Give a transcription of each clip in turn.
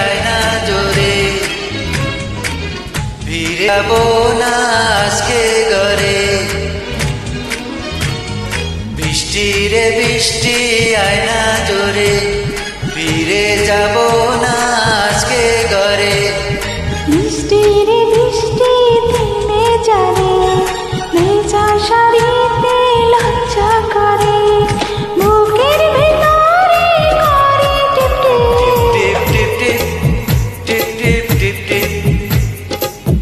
আয় না জোরে, ফিরে যাবো না আজকে ঘরে। বৃষ্টি রে বৃষ্টি আয় না জোরে, ফিরে যাবো না আজকে ঘরে। বৃষ্টি রে বৃষ্টি থেমে যাবে, ভেজা শাড়িতে লজ্জা করে, বুকের ভেতরে করে টিপ টিপ টিপ টিপ টিপ টিপ টিপ টিপ টিপ,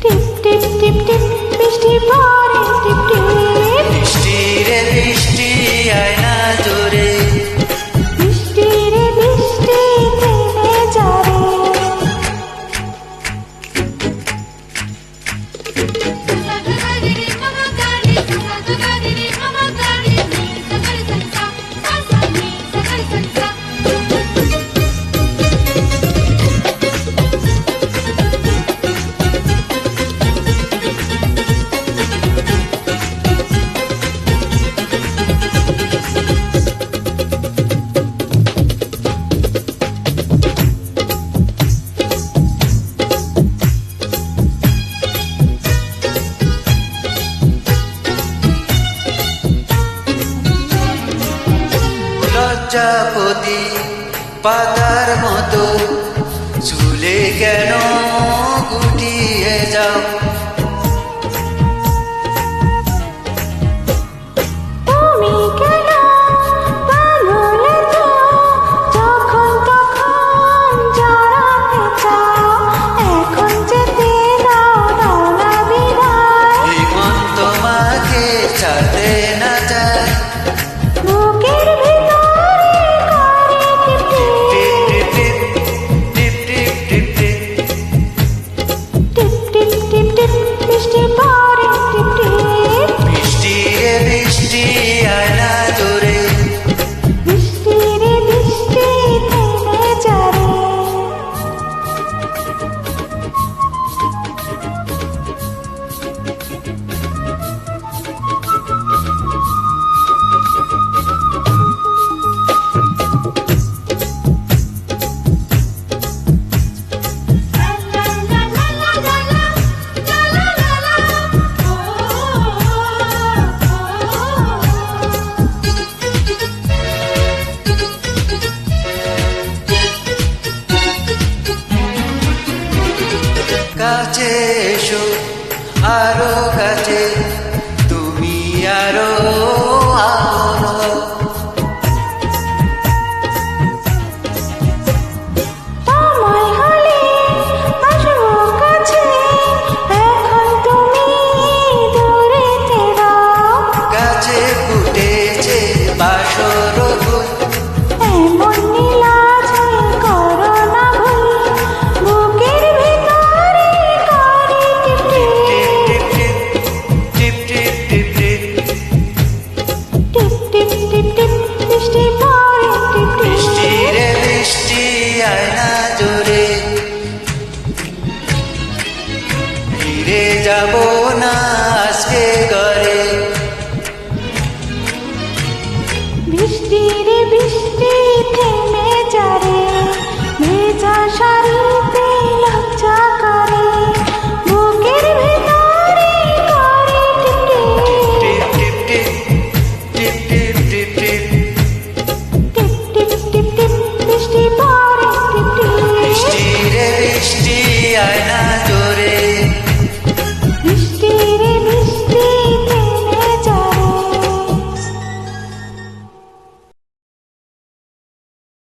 টিপ টিপ টিপ টিপ, বৃষ্টি পড়ে টিপ টিপ। বৃষ্টি রে বৃষ্টি আয় না জোরে, বৃষ্টি রে বৃষ্টি থেমে যাবে। লজ্জাপতি পাতার মতো চুলে কেন গুটিয়ে যাও। তুমি কেন পাগলে তো, যখন তখন জড়াতে চাও, এখন যেতে দাও দাও না বিদায়। এই মন তোমাকে ছাড়তে না চায়। বুকের ভিতরে করে টিপ টিপ, টিপ টিপ টিপ টিপ টিপ টিপ, টিপ টিপ টিপ টিপ, বৃষ্টি পড়ে টিপ টিপ। বৃষ্টি রে বৃষ্টি আয় না জোরে, বৃষ্টি রে বৃষ্টি থেমে যাবে। কাছে এসো আরো কাছে,